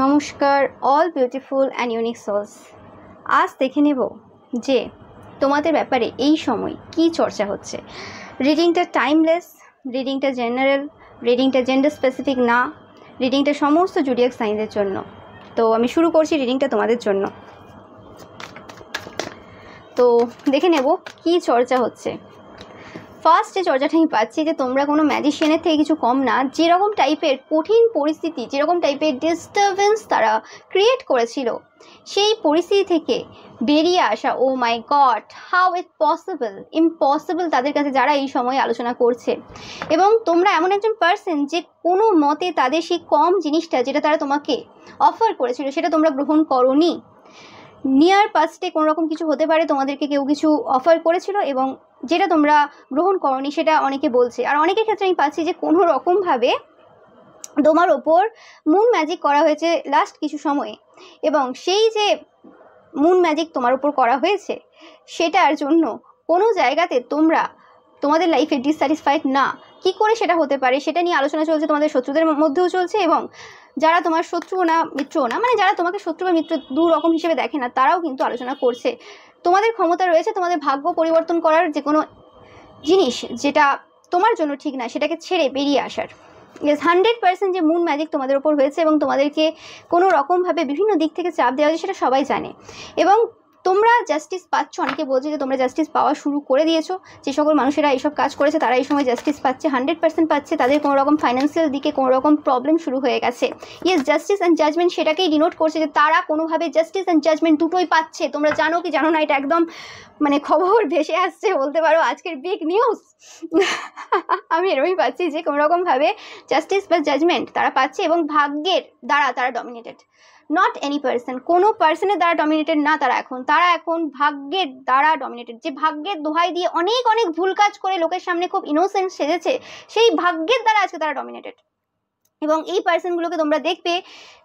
নমস্কার all beautiful and unique souls. আজ দেখে নেব যে তোমাদের ব্যাপারে এই সময় কি চর্চা হচ্ছে। রিডিংটা টাইমলেস, রিডিংটা জেনারেল, রিডিংটা জেন্ডার স্পেসিফিক না, রিডিংটা সমস্ত জুডিয়াক সাইনদের জন্য। তো আমি শুরু করছি রিডিংটা তোমাদের জন্য। তো দেখে নেব কি চর্চা হচ্ছে। ফার্স্ট যে চর্চাটা আমি পাচ্ছি যে তোমরা কোনো ম্যাজিশিয়ানের থেকে কিছু কম না। যেরকম টাইপের কঠিন পরিস্থিতি, যেরকম টাইপের ডিস্টারবেন্স তারা ক্রিয়েট করেছিল, সেই পরিস্থিতি থেকে বেরিয়ে আসা, oh my god how it possible, impossible তাদের কাছে যারা এই সময় আলোচনা করছে। এবং তোমরা এমন একজন পার্সন যে কোনো মতে তাদের সেই কম জিনিসটা যেটা তারা তোমাকে অফার করেছিল সেটা তোমরা গ্রহণ করোনি। নিয়ার পাস্টে কোনো রকম কিছু হতে পারে, তোমাদেরকে কেউ কিছু অফার করেছিল এবং যেটা তোমরা গ্রহণ করোনি সেটা অনেকে বলছে। আর অনেকের ক্ষেত্রে আমি পাচ্ছি যে কোনো রকমভাবে তোমার ওপর মুন ম্যাজিক করা হয়েছে লাস্ট কিছু সময়ে, এবং সেই যে মুন ম্যাজিক তোমার উপর করা হয়েছে সেটার জন্য কোনো জায়গাতে তোমরা তোমাদের লাইফে ডিসস্যাটিসফাইড না। কি করে সেটা হতে পারে সেটা নিয়ে আলোচনা চলছে, তোমাদের শত্রুদের মধ্যেও চলছে, এবং যারা তোমার শত্রুও না মিত্রও না, মানে যারা তোমাকে শত্রু বা মিত্র দু রকম হিসেবে দেখে না, তারাও কিন্তু আলোচনা করছে। তোমাদের ক্ষমতা রয়েছে তোমাদের ভাগ্য পরিবর্তন করার, যে কোনো জিনিস যেটা তোমার জন্য ঠিক না সেটাকে ছেড়ে বেরিয়ে আসার। 100% যে মুন ম্যাজিক তোমাদের ওপর হয়েছে এবং তোমাদেরকে কোনো রকমভাবে বিভিন্ন দিক থেকে চাপ দেওয়া হয়েছে সেটা সবাই জানে। এবং তোমরা জাস্টিস পাচ্ছ, অনেকে বলছে যে তোমরা জাস্টিস পাওয়া শুরু করে দিয়েছো। যে সকল মানুষেরা এইসব কাজ করেছে তারা এই সময় জাস্টিস পাচ্ছে, 100% পাচ্ছে। তাদের কোনো রকম ফাইন্যান্সিয়াল দিকে কোনো রকম প্রবলেম শুরু হয়ে গেছে। ইয়েস, জাস্টিস অ্যান্ড জাজমেন্ট সেটাকেই ডিনোট করছে যে তারা কোনোভাবে জাস্টিস অ্যান্ড জাজমেন্ট দুটোই পাচ্ছে। তোমরা জানো কি জানো না, এটা একদম মানে খবর ভেসে আসছে বলতে পারো, আজকের বিগ নিউজ। আমি এরকমই পাচ্ছি যে কোনো রকমভাবে জাস্টিস বা জাজমেন্ট তারা পাচ্ছে এবং ভাগ্যের দ্বারা তারা ডমিনেটেড, নট এনি পার্সন। কোনো পার্সনের দ্বারা ডমিনেটেড না তারা এখন ভাগ্যের দ্বারা ডমিনেটেড। যে ভাগ্যের দোহাই দিয়ে অনেক অনেক ভুল কাজ করে লোকের সামনে খুব ইনোসেন্ট সেজেছে, সেই ভাগ্যের দ্বারা আজকে তারা ডমিনেটেড। এবং এই পার্সনগুলোকে তোমরা দেখবে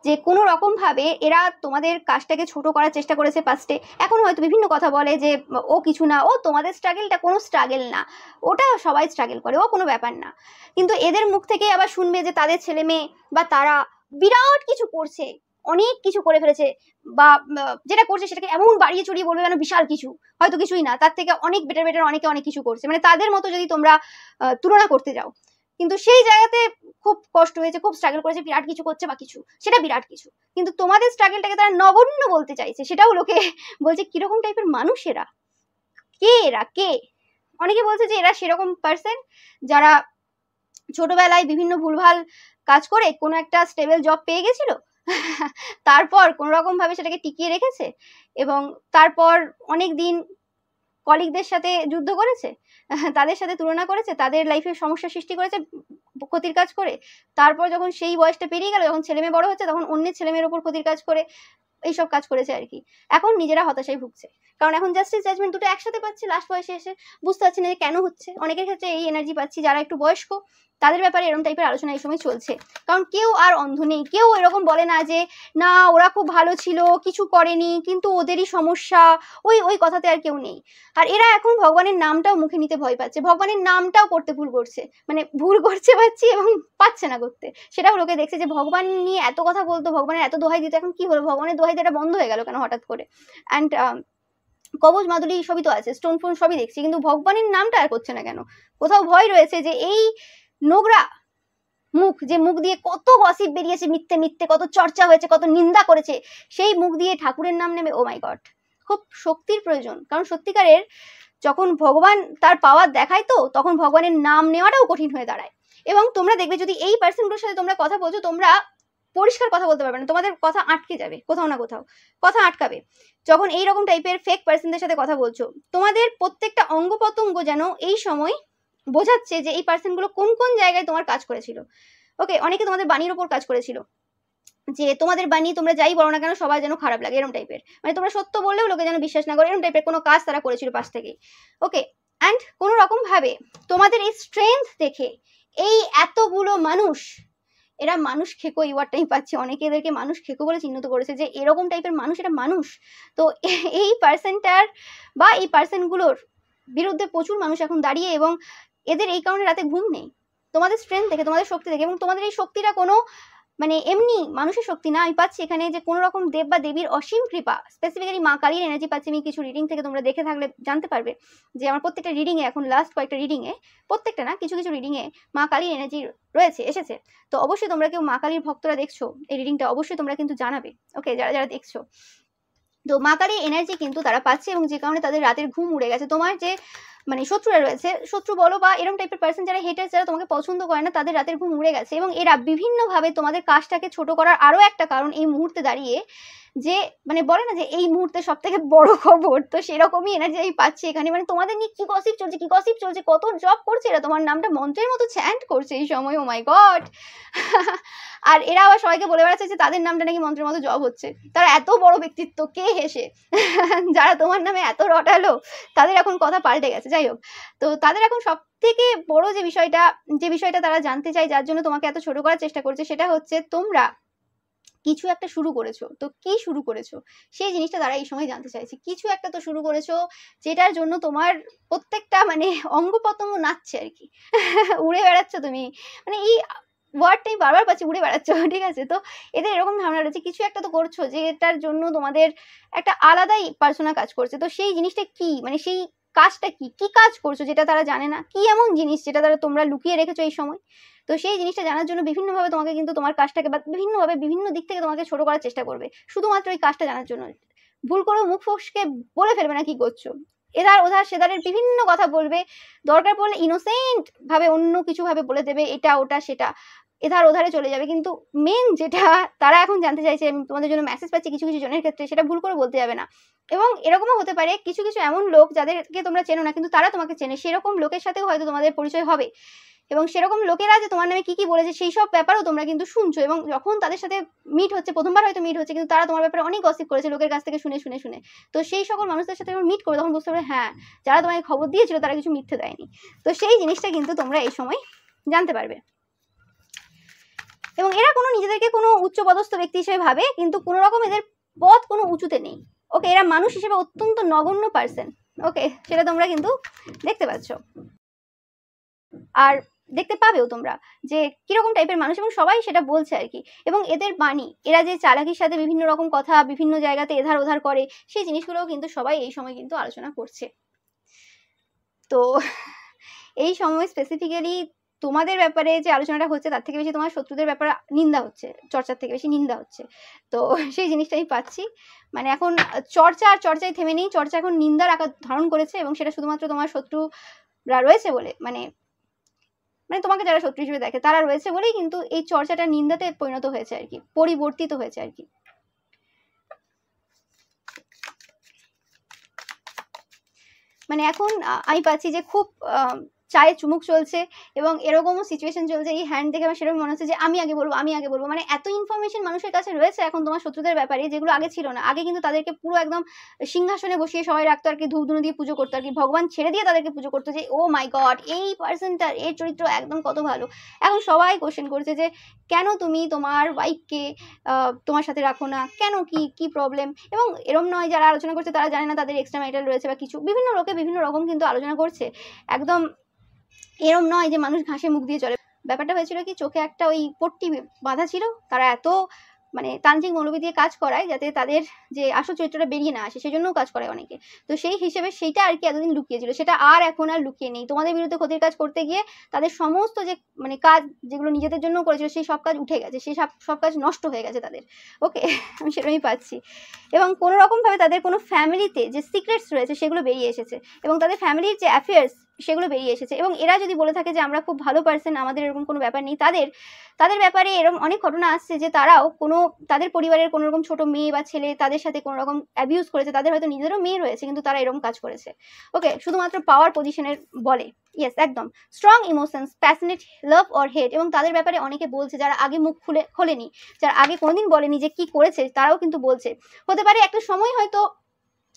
যে কোনো রকমভাবে এরা তোমাদের কাজটাকে ছোট করার চেষ্টা করেছে পাস্টে। এখন হয়তো বিভিন্ন কথা বলে যে ও কিছু না, ও তোমাদের স্ট্রাগেলটা কোনো স্ট্রাগেল না, ওটা সবাই স্ট্রাগল করে, ও কোনো ব্যাপার না। কিন্তু এদের মুখ থেকে আবার শুনবে যে তাদের ছেলে মেয়ে বা তারা বিরাট কিছু করছে, অনেক কিছু করে ফেলেছে, বা যেটা করছে সেটাকে এমন বাড়িয়ে চড়িয়ে বলবে কেন বিশাল কিছু, হয়তো কিছুই না, তার থেকে অনেক বেটার অনেকে অনেক কিছু করছে, মানে তাদের মতো যদি তোমরা তুলনা করতে যাও। কিন্তু সেই জায়গাতে খুব কষ্ট হয়েছে, খুব স্ট্রাগল করেছে, বিরাট কিছু করছে বা কিছু, সেটা বিরাট কিছু। কিন্তু তোমাদের স্ট্রাগলটাকে তারা নগণ্য বলতে চাইছে, সেটাও লোকে বলছে কিরকম টাইপের মানুষ এরা, কে। অনেকে বলছে যে এরা সেরকম পার্সন যারা ছোটবেলায় বিভিন্ন ভুলভাল কাজ করে কোনো একটা স্টেবল জব পেয়ে গেছিল, তারপর কোনো রকম ভাবে সেটাকে টিকিয়ে রেখেছে এবং তারপর অনেক দিন কলিগদের সাথে যুদ্ধ করেছে, তাদের সাথে তুলনা করেছে, তাদের লাইফে সমস্যা সৃষ্টি করেছে ক্ষতির কাজ করে। তারপর যখন সেই বয়সটা পেরিয়ে গেল, যখন ছেলেমেয়ে বড় হচ্ছে, তখন অন্যের ছেলেমেয়ের ওপর ক্ষতির কাজ করে এইসব কাজ করেছে আর কি। এখন নিজেরা হতাশায় ভুগছে, কারণ এখন জাস্টিস জাজমেন্ট দুটো একসাথে পাচ্ছে লাস্ট বয়সে এসে। বুঝতে পারছি না যে কেন হচ্ছে। অনেকের ক্ষেত্রে এই এনার্জি পাচ্ছি যারা একটু বয়স্ক, তাদের ব্যাপারে এরকম টাইপের আলোচনা এই সময় চলছে। কারণ কেউ আর অন্ধ নেই, কেউ এরকম বলে না যে না ওরা খুব ভালো ছিল, কিছু করেনি, কিন্তু ওদেরই সমস্যা, ওই কথাতে আর কেউ নেই। আর এরা এখন ভগবানের নামটাও মুখে নিতে ভয় পাচ্ছে, ভগবানের নামটাও করতে ভুল করছে, মানে ভুল করছে পাচ্ছি এবং পাচ্ছে না করতে। সেটাও লোকে দেখছে যে ভগবান নিয়ে এত কথা বলতো, ভগবানের এত দোহাই দিত, এখন কি হলো, ভগবানের দোহাই দেওয়াটা বন্ধ হয়ে গেল কেন হঠাৎ করে। অ্যান্ড কবজ মাদুলি সবই তো আছে, স্টোন ফোন সবই দেখছি, কিন্তু ভগবানের নামটা আর করছে না কেন। কোথাও ভয় রয়েছে যে এই নোংরা মুখ, যে মুখ দিয়ে কত গসিপ বেরিয়েছে, মিথ্যে কত চর্চা হয়েছে, কত নিন্দা করেছে, সেই মুখ দিয়ে ঠাকুরের নাম নেবে, ও মাই গড। খুব শক্তির প্রয়োজন, কারণ সত্যিকারের যখন ভগবান তার পাওয়ার দেখায় তো তখন ভগবানের নাম নেওয়াটাও কঠিন হয়ে দাঁড়ায়। এবং তোমরা দেখবে যদি এই পার্সনগুলোর সাথে তোমরা কথা বলছো, তোমরা পরিষ্কার কথা বলতে পারবে না, তোমাদের কথা আটকে যাবে, কোথাও না কোথাও কথা আটকাবে। যখন এইরকম টাইপের ফেক পার্সনদের সাথে কথা বলছো, তোমাদের প্রত্যেকটা অঙ্গ প্রত্যঙ্গ যেন এই সময় বোঝাচ্ছে যে এই পার্সনগুলো কোন কোন জায়গায় তোমার কাজ করেছিল। ওকে, অনেকে তোমাদের বাণীর ওপর কাজ করেছিল, যে তোমাদের বাণী তোমরা যাই বলো না কেন সবাই যেন খারাপ লাগে, এরকম টাইপের, মানে তোমরা সত্য বললেও লোকে যেন বিশ্বাস না করে, এরকম টাইপের কোনো কাজ তারা করেছিল পাশ থেকে। ওকে, অ্যান্ড কোনো রকম ভাবে তোমাদের এই স্ট্রেংথ দেখে এই এতগুলো মানুষ, এরা মানুষ খেকো, এই ওয়ার্ডটাই পাচ্ছি, অনেকে এদেরকে মানুষ খেকো বলে চিহ্নিত করেছে যে এরকম টাইপের মানুষ, এটা মানুষ। তো এই পার্সনটার বা এই পার্সনগুলোর বিরুদ্ধে প্রচুর মানুষ এখন দাঁড়িয়ে, এবং এদের এই কারণে রাতে ঘুম নেই তোমাদের স্ট্রেংথ দেখে, তোমাদের শক্তি দেখে। এবং তোমাদের এই শক্তিটা কোনো মানে এমনি মানুষের শক্তি না, আমি পাচ্ছি এখানে যে কোনো রকম দেব বা দেবীর অসীম কৃপা, স্পেসিফিক্যালি মা কালীর এনার্জি পাচ্ছি আমি কিছু রিডিং থেকে। তোমরা দেখে থাকলে জানতে পারবে যে আমার প্রত্যেকটা রিডিংয়ে, এখন লাস্ট কয়েকটা রিডিংয়ে, প্রত্যেকটা না কিছু কিছু রিডিংয়ে মা কালীর এনার্জি রয়েছে, এসেছে। তো অবশ্যই তোমরা কেউ মা কালীর ভক্তরা দেখছো এই রিডিংটা, অবশ্যই তোমরা কিন্তু জানাবে, ওকে, যারা যারা দেখছো। তো মা কালীর এনার্জি কিন্তু তারা পাচ্ছে, এবং যে কারণে তাদের রাতের ঘুম উড়ে গেছে। তোমার যে মানে শত্রুরা রয়েছে, শত্রু বলো বা এরকম টাইপের পার্সন যারা হেটার্স, যারা তোমাকে পছন্দ করে না, তাদের রাতের ঘুম উড়ে গেছে। এবং এরা বিভিন্নভাবে তোমাদের কাজটাকে ছোট করার আরও একটা কারণ এই মুহূর্তে দাঁড়িয়ে, যে মানে বলে না যে এই মুহূর্তে সব থেকে বড় খবর, তো সেরকমই এনার্জি আমি পাচ্ছি এখানে। মানে তোমাদের নিয়ে কি গসিপ চলছে, কি গসিপ চলছে, কত জব করছে এরা, তোমার নামটা মন্ত্রের মতো চ্যান্ট করছে এই সময়, ও মাই গড। আর এরা আবার সবাইকে বলে বেড়াচ্ছে যে তাদের নামটা নাকি মন্ত্রের মতো জব হচ্ছে। তারা এত বড় ব্যক্তিত্ব, কে হেসে যারা তোমার নামে এত রটালো, তাদের এখন কথা পাল্টে গেছে। যাই হোক, তো তাদের এখন সব থেকে বড় যে বিষয়টা তারা জানতে চায়, যার জন্য তোমাকে এত ছোট করার চেষ্টা করছে, সেটা হচ্ছে তোমরা কিছু একটা শুরু করেছো। তো কি শুরু করেছো সেই জিনিসটা তারা এই সময় জানতে চাইছে। কিছু একটা তো শুরু করেছো যেটার জন্য তোমার প্রত্যেকটা মানে অঙ্গ প্রত্যঙ্গ নাচছে আর কি। উড়ে বেড়াচ্ছ তুমি, মানে এই ওয়ার্ডটাই বারবার পাচ্ছি, উড়ে বেড়াচ্ছ, ঠিক আছে। তো এদের এরকম ধারণা রয়েছে কিছু একটা তো করছো, যে এটার জন্য তোমাদের একটা আলাদাই পার্সোনা কাজ করছে। তো সেই জিনিসটা কি, মানে সেই কাজটা কি, কি কাজ করছো যেটা তারা জানে না, কি এমন জিনিস যেটা তারা তোমরা লুকিয়ে রেখেছো এই সময়। তো সেই জিনিসটা জানার জন্য বিভিন্নভাবে তোমাকে কিন্তু তোমার কাজটাকে বা বিভিন্নভাবে বিভিন্ন দিক থেকে তোমাকে ছোট করার চেষ্টা করবে, শুধুমাত্র এই কাজটা জানার জন্য। ভুল করে মুখ ফসকে বলে ফেলবে না কি করছো, এধার ওধার সেধারের বিভিন্ন কথা বলবে, দরকার পড়লে ইনোসেন্ট ভাবে অন্য কিছু ভাবে বলে দেবে, এটা ওটা সেটা, এধার ওধারে চলে যাবে। কিন্তু মেন যেটা তারা এখন জানতে চাইছে, আমি তোমাদের জন্য মেসেজ পাচ্ছি কিছু কিছু জনের ক্ষেত্রে, সেটা ভুল করে বলতে যাবে না। এবং এরকমও হতে পারে কিছু কিছু এমন লোক যাদেরকে তোমরা চেনো না কিন্তু তারা তোমাকে চেনে, সেরকম লোকের সাথেও হয়তো তোমাদের পরিচয় হবে। এবং সেরকম লোকেরা যে তোমার নামে কি কি বলেছে সেই সব ব্যাপারও তোমরা কিন্তু শুনছো। এবং যখন তাদের সাথে মিট হচ্ছে, প্রথমবার হয়তো মিট হচ্ছে, কিন্তু তারা তোমার ব্যাপারে অনেক গসিপ করেছে লোকের কাছ থেকে শুনে শুনে শুনে। তো সেই সকল মানুষদের সাথে যখন মিট করবে তখন বুঝতে পারবে হ্যাঁ, যারা তোমাকে খবর দিয়েছিল তারা কিছু মিথ্যে দেয়নি। তো সেই জিনিসটা কিন্তু তোমরা এই সময় জানতে পারবে। এবং এরা কোনো নিজেদেরকে কোনো উচ্চপদস্থ ব্যক্তি হিসেবে ভাবে, কিন্তু কোনো রকম এদের পথ কোনো উঁচুতে নেই, ওকে। এরা মানুষ হিসেবে অত্যন্ত নগণ্য পার্সন, ওকে, সেটা তোমরা কিন্তু দেখতে পাচ্ছ। আর দেখতে পাবেও তোমরা যে কিরকম টাইপের মানুষ, এবং সবাই সেটা বলছে আর কি। এবং এদের বাণী, এরা যে চালাকির সাথে বিভিন্ন রকম কথা বিভিন্ন জায়গাতে এধার ওধার করে, সেই জিনিসগুলোও কিন্তু সবাই এই সময় কিন্তু আলোচনা করছে। তো এই সময় স্পেসিফিক্যালি তোমাদের ব্যাপারে যে আলোচনাটা হচ্ছে তার থেকে বেশি তোমার শত্রুদের ব্যাপারে নিন্দা হচ্ছে, চর্চার থেকে বেশি নিন্দা হচ্ছে। তো সেই জিনিসটাই পাচ্ছি, মানে এখন চর্চা আর চর্চায় থেমে নেই, চর্চা এখন নিন্দার আকার ধারণ করেছে। এবং সেটা শুধুমাত্র তোমার শত্রুরা রয়েছে বলে, মানে তোমাকে যারা শত্রু হিসেবে দেখে তারা রয়েছে বলেই কিন্তু এই চর্চাটা নিন্দাতে পরিণত হয়েছে আর কি, পরিবর্তিত হয়েছে আর কি। মানে এখন আমি পাচ্ছি যে খুব চায়ে চুমুক চলছে, এবং এরকমও সিচুয়েশন চলছে, এই হ্যান্ড দেখে আমার সেরকম মনে হচ্ছে যে আমি আগে বলবো। মানে এত ইনফরমেশন মানুষের কাছে রয়েছে এখন তোমার শত্রুদের ব্যাপারে, যেগুলো আগে ছিল না। আগে কিন্তু তাদেরকে পুরো একদম সিংহাসনে বসিয়ে সবাই রাখতো আর কি, ধূপধুনো দিয়ে পুজো করতো আর কি, ভগবান ছেড়ে দিয়ে তাদেরকে পুজো করতো, যে ও মাই গড এই পার্সনটার এর চরিত্র একদম কত ভালো। এখন সবাই কোশ্চেন করছে যে কেন তুমি তোমার ওয়াইফকে তোমার সাথে রাখো না, কেন, কি প্রবলেম। এবং এরম নয় যারা আলোচনা করছে তারা জানে না তাদের এক্সট্রা ম্যারিটাল রয়েছে বা কিছু, বিভিন্ন লোকে বিভিন্ন রকম কিন্তু আলোচনা করছে। একদম এরম নয় যে মানুষ ঘাসে মুখ দিয়ে চলে। ব্যাপারটা হয়েছিল কি, চোখে একটা ওই পট্টি বাঁধা ছিল, তারা এত মানে তান্ত্রিক মৌলবি দিয়ে কাজ করায় যাতে তাদের যে আসল চরিত্রটা বেরিয়ে না আসে, সেজন্যও কাজ করায় অনেকে। তো সেই হিসেবে সেইটা আর কি এতদিন লুকিয়েছিল, সেটা আর এখন আর লুকিয়ে নেই। তোমাদের বিরুদ্ধে ক্ষতির কাজ করতে গিয়ে তাদের সমস্ত যে মানে কাজ যেগুলো নিজেদের জন্য করেছিল সেই সব কাজ উঠে গেছে, সেই সব কাজ নষ্ট হয়ে গেছে তাদের, ওকে। আমি সেটাই পাচ্ছি। এবং কোনো রকমভাবে তাদের কোনো ফ্যামিলিতে যে সিক্রেটস রয়েছে সেগুলো বেরিয়ে এসেছে, এবং তাদের ফ্যামিলির যে অ্যাফেয়ার্স সেগুলো বেরিয়ে এসেছে। এবং এরা যদি বলে থাকে যে আমরা খুব ভালো পার্সন, আমাদের এরকম কোনো ব্যাপার নেই, তাদের ব্যাপারে এরকম অনেক ঘটনা আসছে যে তারাও কোনো তাদের পরিবারের কোনো রকম ছোট মেয়ে বা ছেলে তাদের সাথে কোনো রকম অ্যাবিউজ করেছে, তাদের হয়তো নিজেরও মেয়ে রয়েছে কিন্তু তারা এরকম কাজ করেছে, ওকে, শুধুমাত্র পাওয়ার পজিশনের বলে। ইয়েস, একদম strong emotions, passionate love or hate. এবং তাদের ব্যাপারে অনেকে বলছে যারা আগে মুখ খোলেনি, যারা আগে কোনোদিন বলেনি যে কি করেছে, তারাও কিন্তু বলছে। হতে পারে একটা সময় হয়তো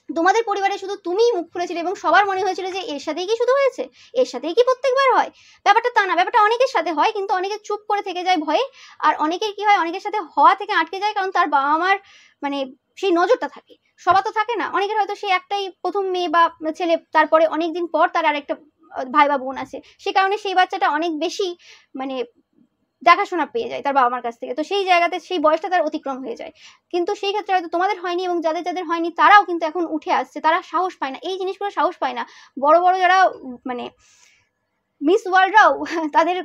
তোমাদের পরিবারে শুধু তুমিই মুখ খুলেছিলে এবং সবার মনে হয়েছিল যে এর সাথেই কি শুধু হয়েছে, এর সাথেই কি প্রত্যেকবার হয়। ব্যাপারটা তা না, ব্যাপারটা অনেকের সাথে হয়, কিন্তু অনেকে চুপ করে থেকে যায় ভয়ে। আর অনেকের কি হয়, অনেকের সাথে হওয়া থেকে আটকে যায় কারণ তার বাবা মার মানে সেই নজরটা থাকে। সবার তো থাকে না, অনেকের হয়তো সে একটাই প্রথম মেয়ে বা ছেলে, তারপরে অনেকদিন পর তার আরেকটা ভাই বা বোন আছে, সে কারণে সেই বাচ্চাটা অনেক বেশি মানে দেখাশোনা পেয়ে যায় তার বাবা মার কাছ থেকে, তো সেই জায়গাতে সেই বয়সটা তার অতিক্রম হয়ে যায়। কিন্তু সেই ক্ষেত্রে হয়তো তোমাদের হয়নি, এবং যাদের যাদের হয়নি তারাও কিন্তু এখন উঠে আসছে, তারা সাহস পায় না, এই জিনিসগুলো সাহস পায় না। বড় বড় যারা মানে মিস ওয়ার্ল্ডরাও তাদের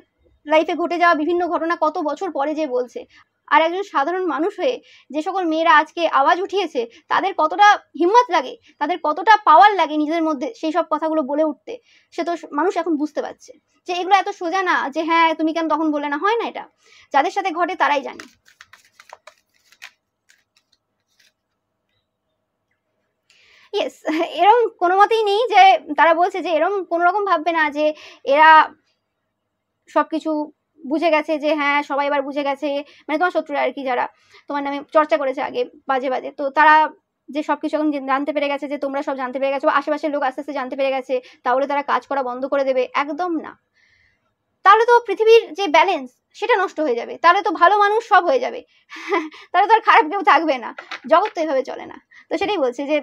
লাইফে ঘটে যাওয়া বিভিন্ন ঘটনা কত বছর পরে যে বলছে। আর একজন সাধারণ মানুষ হয়ে যে সকল মেয়েরা আজকে আওয়াজ উঠিয়েছে, তাদের কতটা হিম্মত লাগে, তাদের কতটা পাওয়ার লাগে নিজেদের মধ্যে সেই সব কথাগুলো বলে উঠতে, সে তো মানুষ এখন বুঝতে পারছে যে এগুলো এত সোজা না যে হ্যাঁ তুমি কেন তখন বলে না। হয় না, এটা যাদের সাথে ঘটে তারাই জানে। ইয়েস, এরম কোনো মতেই নেই যে তারা বলছে যে এরম কোনো রকম ভাববে না যে এরা সবকিছু বুঝে গেছে, যে হ্যাঁ সবাই এবার বুঝে গেছে, মানে তোমার শত্রুরা আর কি, যারা তোমার নামে চর্চা করেছে আগে বাজে বাজে, তো তারা যে সবকিছু এখন জানতে পেরে গেছে, যে তোমরা সব জানতে পেরে গেছো বা আশেপাশের লোক আস্তে আস্তে জানতে পেরে গেছে, তাহলে তারা কাজ করা বন্ধ করে দেবে, একদম না। তাহলে তো পৃথিবীর যে ব্যালেন্স সেটা নষ্ট হয়ে যাবে, তাহলে তো ভালো মানুষ সব হয়ে যাবে, তাহলে তো আর খারাপ কেউ থাকবে না, জগৎ তো এভাবে চলে না। তো সেটাই বলছে যে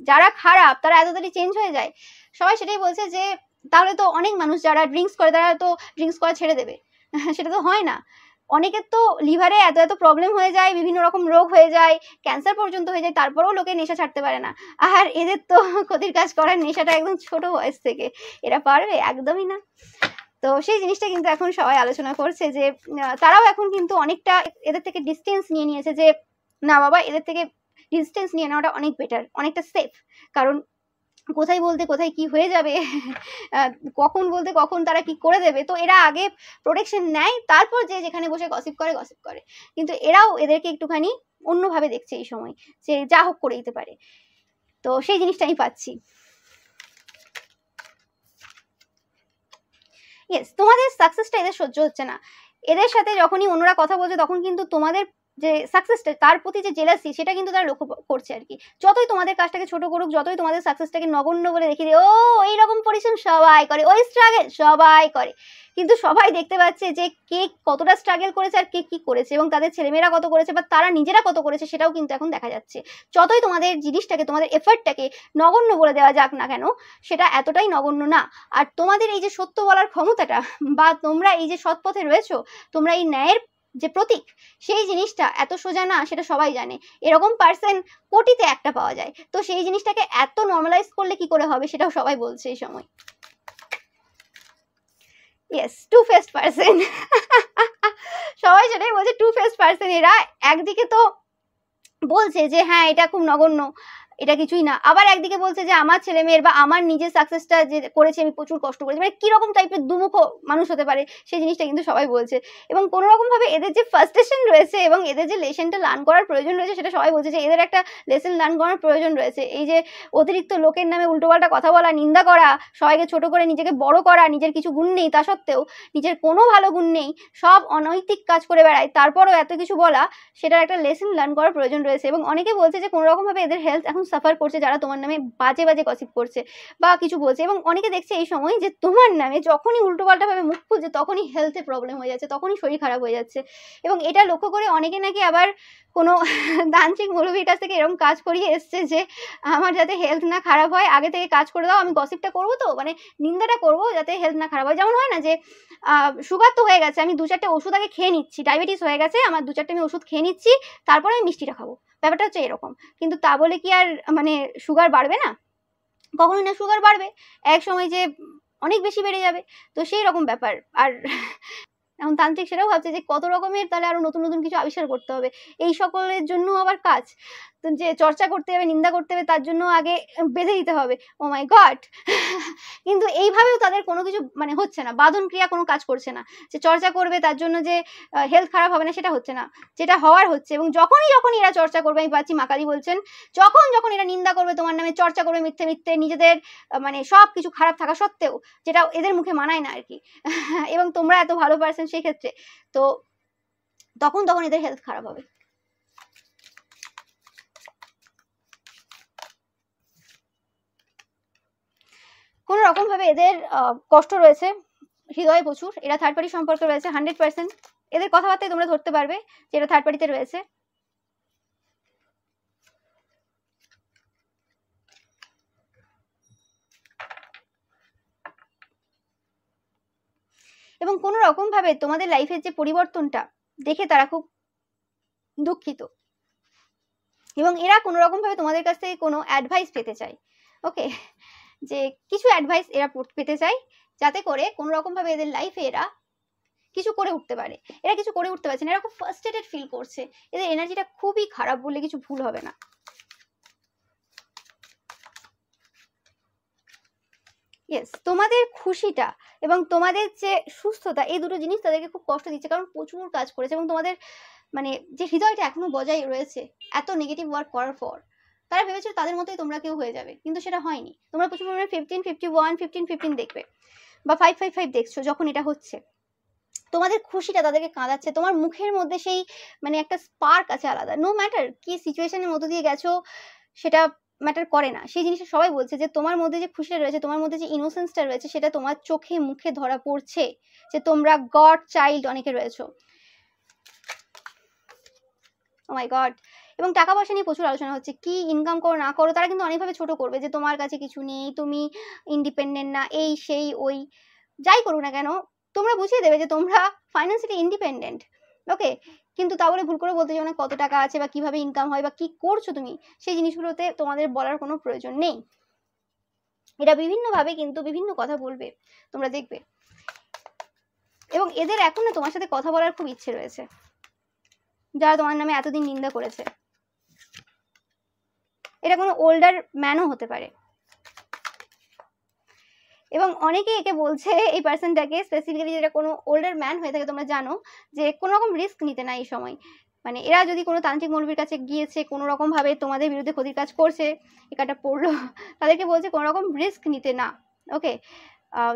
যারা খারাপ তারা এত তাড়াতাড়ি চেঞ্জ হয়ে যায়, সবাই সেটাই বলছে যে তাহলে তো অনেক মানুষ যারা ড্রিঙ্কস করে তারা তো ড্রিঙ্কস করা ছেড়ে দেবে, সেটা তো হয় না। অনেকের তো লিভারে এত এত প্রবলেম হয়ে যায়, বিভিন্ন রকম রোগ হয়ে যায়, ক্যান্সার পর্যন্ত হয়ে যায়, তারপরেও লোকে নেশা ছাড়তে পারে না। আর এদের তো ক্ষতির কাজ করার নেশাটা একদম ছোট বয়স থেকে, এরা পারবে? একদমই না। তো সেই জিনিসটা কিন্তু এখন সবাই আলোচনা করছে যে তারাও এখন কিন্তু অনেকটা এদের থেকে ডিস্টেন্স নিয়ে নিয়েছে, যে না বাবা এদের থেকে ডিস্টেন্স নিয়ে নেওয়াটা অনেক বেটার, অনেকটা সেফ। কারণ কোথায় বলতে কোথায় কি হয়ে যাবে, কখন বলতে কখন তারা কি করে দেবে, তো এরা আগে প্রোটেকশন নেয়, তারপর যে যেখানে বসে গসিপ করে গসিপ করে। কিন্তু এরাও এদেরকে একটুখানি অন্যভাবে দেখছে এই সময়, যে যা হোক করে দিতে পারে। তো সেই জিনিসটা আমি পাচ্ছি। ইয়েস, তোমাদের সাকসেসটা এদের সহ্য হচ্ছে না। এদের সাথে যখনই অন্যরা কথা বলছে তখন কিন্তু তোমাদের যে সাকসেসটা তার প্রতি যে জেলাসি সেটা কিন্তু তারা লক্ষ্য করছে আর কি। যতই তোমাদের কাজটাকে ছোট করুক, যতই তোমাদের সাকসেসটাকে নগণ্য বলে দেখিয়ে দিয়ে, ও এইরকম পরিশ্রম সবাই করে, ওই স্ট্রাগল সবাই করে, কিন্তু সবাই দেখতে পাচ্ছে যে কে কতটা স্ট্রাগল করেছে আর কে কি করেছে, এবং তাদের ছেলেমেয়েরা কত করেছে বা তারা নিজেরা কত করেছে সেটাও কিন্তু এখন দেখা যাচ্ছে। যতই তোমাদের জিনিসটাকে, তোমাদের এফর্টটাকে নগণ্য বলে দেওয়া যাক না কেন, সেটা এতটাই নগণ্য না। আর তোমাদের এই যে সত্য বলার ক্ষমতাটা, বা তোমরা এই যে সৎ পথে রয়েছো, তোমরা এই ন্যায়ের যে প্রতীক, সেই জিনিসটা এত সোজা না সেটা সবাই জানে। এরকম পার্সন কোটিতে একটা পাওয়া যায়, তো সেই জিনিসটাকে এত নর্মালাইজ করলে কি করে হবে সেটাও সবাই বলছে এই সময়। Yes, two faced person. সবাই সেটাই বলছে, টু ফেসড পার্সন এরা। একদিকে তো বলছে যে হ্যাঁ এটা খুব নগণ্য, এটা কিছুই না, আবার একদিকে বলছে যে আমার ছেলে মেয়ের বা আমার নিজের সাকসেসটা যে করেছি আমি প্রচুর কষ্ট করেছি, মানে কিরকম টাইপের দুমুখ মানুষ হতে পারে সেই জিনিসটা কিন্তু সবাই বলছে। এবং কোনো রকম ভাবে এদের যে ফার্স্টেশন রয়েছে এবং এদের যে লেসনটা লার্ন করার প্রয়োজন রয়েছে সেটা সবাই বলছে, যে এদের একটা লেসন লার্ন করার প্রয়োজন রয়েছে। এই যে অতিরিক্ত লোকের নামে উল্টোপাল্টা কথা বলা, নিন্দা করা, সবাইকে ছোট করে নিজেকে বড় করা, নিজের কিছু গুণ নেই তা সত্ত্বেও, নিজের কোনো ভালো গুণ নেই, সব অনৈতিক কাজ করে বেড়ায়, তারপরও এত কিছু বলা, সেটার একটা লেসন লার্ন করার প্রয়োজন রয়েছে। এবং অনেকে বলছে যে কোনো রকম ভাবে এদের হেলথ এখন সাফার করছে, যারা তোমার নামে বাজে বাজে গসিপ করছে বা কিছু বলছে। এবং অনেকে দেখছে এই সময় যে তোমার নামে যখনই উল্টোপাল্টা ভাবে মুখ খুলছে তখনই হেলথে প্রবলেম হয়ে যাচ্ছে, তখনই শরীর খারাপ হয়ে যাচ্ছে। এবং এটা লক্ষ্য করে অনেকে নাকি আবার কোনো তান্ত্রিক মৌলবীর কাছ থেকে এরকম কাজ করিয়ে এসছে, যে আমার যাতে হেলথ না খারাপ হয় আগে থেকে কাজ করে দাও, আমি গসিপটা করবো, তো মানে নিন্দাটা করবো যাতে হেলথ না খারাপ হয়। যেমন হয় না যে সুগার তো হয়ে গেছে, আমি 2-4টে ওষুধ আগে খেয়ে নিচ্ছি, ডায়াবেটিস হয়ে গেছে আমার, 2-4টে আমি ওষুধ খেয়ে নিচ্ছি, তারপরে আমি মিষ্টিটা খাবো, ব্যাপারটা হচ্ছে এরকম। কিন্তু তা বলে কি আর মানে সুগার বাড়বে না? কখনোই না, সুগার বাড়বে এক সময়, যে অনেক বেশি বেড়ে যাবে। তো সেই রকম ব্যাপার। আর এখন তান্ত্রিক সেটাও ভাবছে যে কত রকমের তাহলে আরো নতুন নতুন কিছু আবিষ্কার করতে হবে, এই সকলের জন্য আবার কাজ, যে চর্চা করতে হবে, নিন্দা করতে হবে, তার জন্য আগে বেঁধে দিতে হবে। ও মাই গড! কিন্তু এইভাবেও তাদের কোনো কিছু মানে হচ্ছে না, বাদন ক্রিয়া কোনো কাজ করছে না, যে চর্চা করবে তার জন্য যে হেলথ খারাপ হবে না সেটা হচ্ছে না, যেটা হওয়ার হচ্ছে। এবং যখনই এরা চর্চা করবে, আমি পাচ্ছি মা কালী বলছেন, যখন এরা নিন্দা করবে তোমার নামে, চর্চা করবে মিথ্যে মিথ্যে, নিজেদের মানে সব কিছু খারাপ থাকা সত্ত্বেও, যেটা এদের মুখে মানায় না আর কি, এবং তোমরা এত ভালো পারসন সেই ক্ষেত্রে, তো তখন এদের হেলথ খারাপ হবে। কোনো রকম ভাবে এদের কষ্ট রয়েছে হৃদয়ে প্রচুর, এরা থার্ড পার্টি সম্পর্কে রয়েছে 100%। এদের কথাবার্তায় তোমরা ধরতে পারবে যে এরা থার্ড পার্টিতে রয়েছে। এবং কোনো রকমভাবে তোমাদের লাইফের যে পরিবর্তনটা দেখে তারা খুব দুঃখিত, এবং এরা কোনো রকমভাবে তোমাদের কাছ থেকে কোনো অ্যাডভাইস পেতে চায়। ওকে, যে কিছু অ্যাডভাইস এরা পেতে চায়, যাতে করে কোনো রকমভাবে এদের লাইফে এরা কিছু করে উঠতে পারে। এরা কিছু করে উঠতে পারছে না, এরা খুব ফার্স্ট্রেটেড ফিল করছে, এদের এনার্জিটা খুবই খারাপ বললে কিছু ভুল হবে না। ইয়েস, তোমাদের খুশিটা এবং তোমাদের যে সুস্থতা, এই দুটো জিনিস তাদেরকে খুব কষ্ট দিচ্ছে, কারণ প্রচুর কাজ করেছে এবং তোমাদের মানে যে হৃদয়টা এখনো বজায় রয়েছে এত নেগেটিভ ওয়ার্ক করার পর, তারা ভেবেছিল তাদের মতোই তোমরা কেউ হয়ে যাবে, কিন্তু সেটা হয়নি। তোমরা প্রচুর পরিমাণে 15, 51, 15, 15 দেখবে বা 5, 5, 5 দেখছো যখন এটা হচ্ছে। তোমাদের খুশিটা তাদেরকে কাঁদাচ্ছে, তোমার মুখের মধ্যে সেই মানে একটা স্পার্ক আছে আলাদা। নো ম্যাটার কি সিচুয়েশনের মধ্য দিয়ে গেছো, সেটা ম্যাটার করে না। সেই জিনিসটা সবাই বলছে যে তোমার মধ্যে যে খুশিটা রয়েছে, তোমার মধ্যে যে ইনোসেন্সটা রয়েছে, সেটা তোমার চোখে মুখে ধরা পড়ছে যে তোমরা গড চাইল্ড অনেকে রয়েছো। ও মাই গড। এবং টাকা পয়সা নিয়ে প্রচুর আলোচনা হচ্ছে, কি ইনকাম করো না করো, তারা কিন্তু অনেকভাবে ছোট করবে যে তোমার কাছে কিছু নেই, তুমি ইন্ডিপেন্ডেন্ট না, এই সেই ওই যাই করুক না কেন তোমরা বুঝিয়ে দেবে যে তোমরা ফাইন্যান্সিয়ালি ইন্ডিপেন্ডেন্ট। ওকে, কিন্তু তা বলে ভুল করে বলতে যাও না কত টাকা আছে বা কিভাবে ইনকাম হয় বা কি করছো তুমি, সেই জিনিসগুলোতে তোমাদের বলার কোনো প্রয়োজন নেই। এটা বিভিন্নভাবে কিন্তু বিভিন্ন কথা বলবে, তোমরা দেখবে। এবং এদের এখন না তোমার সাথে কথা বলার খুব ইচ্ছে রয়েছে, যারা তোমার নামে এতদিন নিন্দা করেছে। এটা কোনো ওল্ডার ম্যানও হতে পারে, এবং অনেকেই একে বলছে এই পার্সনটাকে স্পেসিফিক্যালি, যেটা কোনো ওল্ডার ম্যান হয়ে থাকে তোমরা জানো যে কোনো রকম রিস্ক নিতে না এই সময়। মানে এরা যদি কোনো তান্ত্রিক মৌলবীর কাছে গিয়েছে, কোনো রকমভাবে তোমাদের বিরুদ্ধে ক্ষতির কাজ করছে, একাটা পড়লো, তাদেরকে বলছে কোনো রকম রিস্ক নিতে না। ওকে,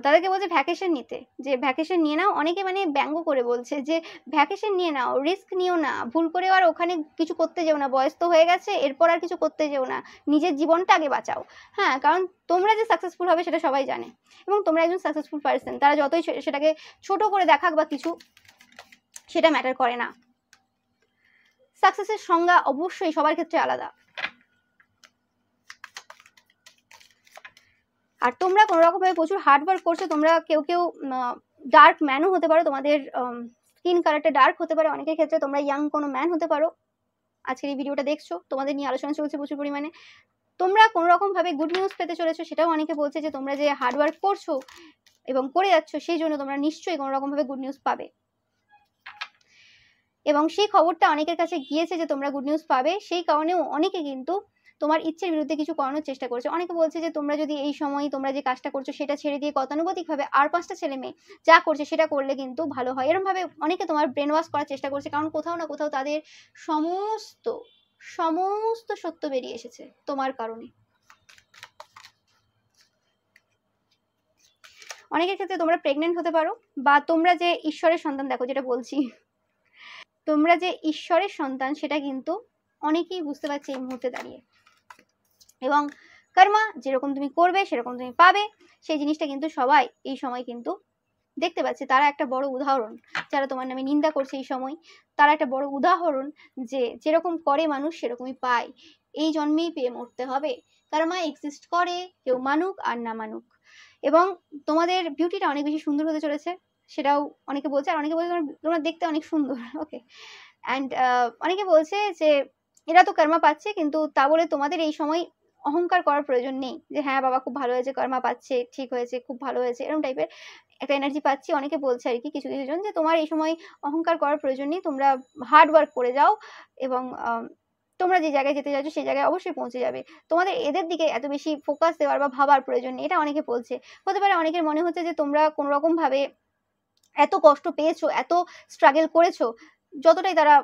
তাদেরকে বলছে ভ্যাকেশন নিতে, যে ভ্যাকেশন নিয়ে নাও। অনেকে মানে ব্যঙ্গ করে বলছে যে ভ্যাকেশন নিয়ে নাও, রিস্ক নিও না, ভুল করে আর ওখানে কিছু করতে যেও না, বয়স তো হয়ে গেছে, এরপর আর কিছু করতে যেও না, নিজের জীবনটা আগে বাঁচাও। হ্যাঁ, কারণ তোমরা যে সাকসেসফুল হবে সেটা সবাই জানে, এবং তোমরা একজন সাকসেসফুল পার্সন। তারা যতই সেটাকে ছোট করে দেখাক বা কিছু, সেটা ম্যাটার করে না। সাকসেসের সংজ্ঞা অবশ্যই সবার ক্ষেত্রে আলাদা। আর তোমরা কোনো রকমভাবে প্রচুর হার্ডওয়ার্ক করছো। তোমরা কেউ কেউ ডার্ক ম্যানও হতে পারো, তোমাদের স্কিন কালারটা ডার্ক হতে পারে অনেকের ক্ষেত্রে, তোমরা ইয়াং কোনো ম্যান হতে পারো। আজকের এই ভিডিওটা দেখছো, তোমাদের নিয়ে আলোচনা চলছে প্রচুর পরিমাণে। তোমরা কোনো রকমভাবে গুড নিউজ পেতে চলেছো, সেটাও অনেকে বলছে যে তোমরা যে হার্ডওয়ার্ক করছো এবং করে যাচ্ছ, সেই জন্য তোমরা নিশ্চয়ই কোনো রকমভাবে গুড নিউজ পাবে। এবং সেই খবরটা অনেকের কাছে গিয়েছে যে তোমরা গুড নিউজ পাবে, সেই কারণেও অনেকে কিন্তু তোমার ইচ্ছের বিরুদ্ধে কিছু করানোর চেষ্টা করছে। অনেকে বলছে যে তোমরা যদি এই সময় তোমরা যে কাজটা করছো সেটা ছেড়ে দিয়ে গতানুগতিকভাবে আর 5টা ছেলে মেয়ে যা করছে সেটা করলে কিন্তু ভালো হয়, এরকমভাবে অনেকে তোমার ব্রেন ওয়াশ করার চেষ্টা করছে, কারণ কোথাও না কোথাও তাদের সমস্ত সমস্ত সত্য বেরিয়ে এসেছে তোমার কারণে। অনেকের ক্ষেত্রে তোমরা প্রেগনেন্ট হতে পারো, বা তোমরা যে ঈশ্বরের সন্তান, দেখো যেটা বলছি, তোমরা যে ঈশ্বরের সন্তান সেটা কিন্তু অনেকেই বুঝতে পারছে এই মুহূর্তে দাঁড়িয়ে। এবং কর্মা যেরকম তুমি করবে সেরকম তুমি পাবে, সেই জিনিসটা কিন্তু সবাই এই সময় কিন্তু দেখতে পাচ্ছে। তারা একটা বড় উদাহরণ, যারা তোমার নামে নিন্দা করছে এই সময়, তারা একটা বড় উদাহরণ যে যেরকম করে মানুষ সেরকমই পায়। এই জন্মেই পেয়ে মরতে হবে। কর্মা এক্সিস্ট করে, কেউ মানুক আর না মানুক। এবং তোমাদের বিউটিটা অনেক বেশি সুন্দর হতে চলেছে, সেটাও অনেকে বলছে। আর অনেকে বলছে তোমরা দেখতে অনেক সুন্দর। ওকে, অ্যান্ড অনেকে বলছে যে এরা তো কর্মা পাচ্ছে, কিন্তু তা বলে তোমাদের এই সময় অহংকার করার প্রয়োজন নেই যে হ্যাঁ বাবা খুব ভালো হয়েছে, কর্মা পাচ্ছে, ঠিক হয়েছে, খুব ভালো হয়েছে, এরকম টাইপের একটা এনার্জি পাচ্ছি। অনেকে বলছে আর কি, কিছু কিছু জন, যে তোমার এই সময় অহংকার করার প্রয়োজন নেই, তোমরা হার্ড ওয়ার্ক করে যাও এবং তোমরা যে জায়গায় যেতে চাইছো সেই জায়গায় অবশ্যই পৌঁছে যাবে। তোমাদের এদের দিকে এত বেশি ফোকাস দেওয়ার বা ভাবার প্রয়োজন নেই, এটা অনেকে বলছে। হতে পারে অনেকের মনে হচ্ছে যে তোমরা কোনো রকম ভাবে এত কষ্ট পেয়েছো, এত স্ট্রাগল করেছো, যতটাই তারা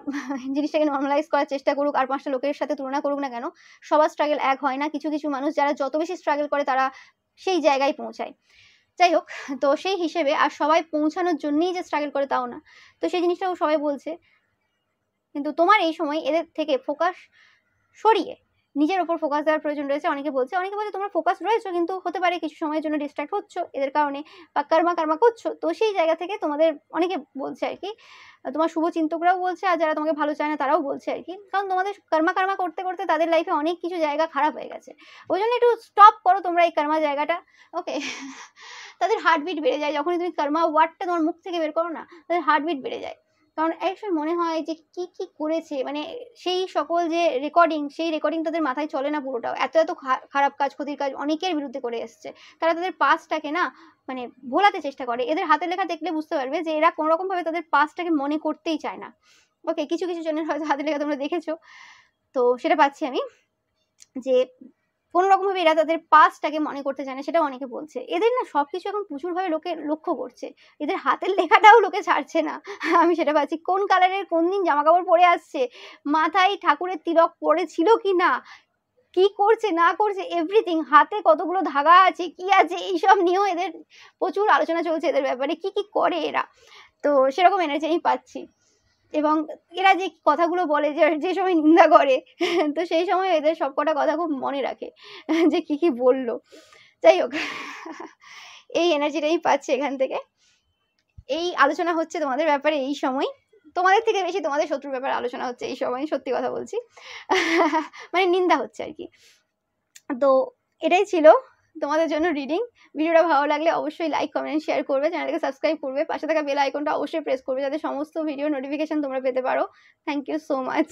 জিনিসটাকে নর্মালাইজ করার চেষ্টা করুক আর 5টা লোকের সাথে তুলনা করুক না কেন, সবার স্ট্রাগল এক হয় না। কিছু কিছু মানুষ যারা যত বেশি স্ট্রাগল করে তারা সেই জায়গায় পৌঁছায়। যাই হোক, তো সেই হিসেবে আর সবাই পৌঁছানোর জন্যই যে স্ট্রাগল করে তাও না, তো সেই জিনিসটাও সবাই বলছে। কিন্তু তোমার এই সময় এদের থেকে ফোকাস সরিয়ে নিজের ওপর ফোকাস দেওয়ার প্রয়োজন রয়েছে। অনেকে বলছে তোমরা ফোকাস রয়েছো কিন্তু হতে পারে কিছু সময়ের জন্য ডিস্ট্রাক্ট হচ্ছ এদের কারণে বা কর্মা করছো। তো সেই জায়গা থেকে তোমাদের অনেকে বলছে আর কি, তোমার শুভচিন্তকরাও বলছে আর যারা তোমাকে ভালো চায় না তারাও বলছে আর কি, কারণ তোমাদের কর্মা করতে করতে তাদের লাইফে অনেক কিছু জায়গা খারাপ হয়ে গেছে। ওই জন্য একটু স্টপ করো তোমরা এই কর্মা জায়গাটা, ওকে। তাদের হার্টবিট বেড়ে যায় যখনই তুমি কর্মা ওয়ার্ডটা তোমার মুখ থেকে বের করো না, তাদের হার্টবিট বেড়ে যায়। কারণ একসময় মনে হয় যে কি কি করেছে, মানে সেই সকল যে রেকর্ডিং, সেই রেকর্ডিং তাদের মাথায় চলে না পুরোটাও। এত খারাপ কাজ, ক্ষতির কাজ অনেকের বিরুদ্ধে করে এসছে। তারা তাদের পাস্টটাকে না মানে ভোলাতে চেষ্টা করে। এদের হাতের লেখা দেখলে বুঝতে পারবে যে এরা কোনো রকম ভাবে তাদের পাস্টটাকে মনে করতেই চায় না। ওকে, কিছু জনের হয়তো হাতের লেখা তোমরা দেখেছো, তো সেটা পাচ্ছি আমি যে কোনো রকমভাবে এরা তাদের পাস্টটাকে মনে করতে চায় না, সেটাও অনেকে বলছে। এদের না সবকিছু এখন প্রচুরভাবে লোকে লক্ষ্য করছে, এদের হাতের লেখাটাও লোকে ছাড়ছে না। আমি সেটা পাচ্ছি, কোন কালারের কোন দিন জামা কাপড় পরে আসছে, মাথায় ঠাকুরের তিলক পড়েছিল কি না, কি করছে না করছে, এভরিথিং, হাতে কতগুলো ধাগা আছে কি আছে, এইসব নিয়েও এদের প্রচুর আলোচনা চলছে এদের ব্যাপারে, কি কি করে এরা। তো সেরকম এনার্জি আমি পাচ্ছি। এবং এরা যে কথাগুলো বলে, যে সময় নিন্দা করে, তো সেই সময় এদের সবকটা কথা খুব মনে রাখে যে কি বললো। যাই হোক, এই এনার্জিটাই পাচ্ছি এখান থেকে। এই আলোচনা হচ্ছে তোমাদের ব্যাপারে এই সময়, তোমাদের থেকে বেশি তোমাদের শত্রুর ব্যাপারে আলোচনা হচ্ছে এই সময়, সত্যি কথা বলছি। মানে নিন্দা হচ্ছে আর কি। তো এটাই ছিল তোমাদের জন্য রিডিং। ভিডিওটা ভালো লাগলে অবশ্যই লাইক কমেন্ট শেয়ার করবে, চ্যানেলকে সাবস্ক্রাইব করবে, পাশে থাকা বেল আইকনটা অবশ্যই প্রেস করবে যাতে সমস্ত ভিডিও নোটিফিকেশন তোমরা পেতে পারো। Thank you so much.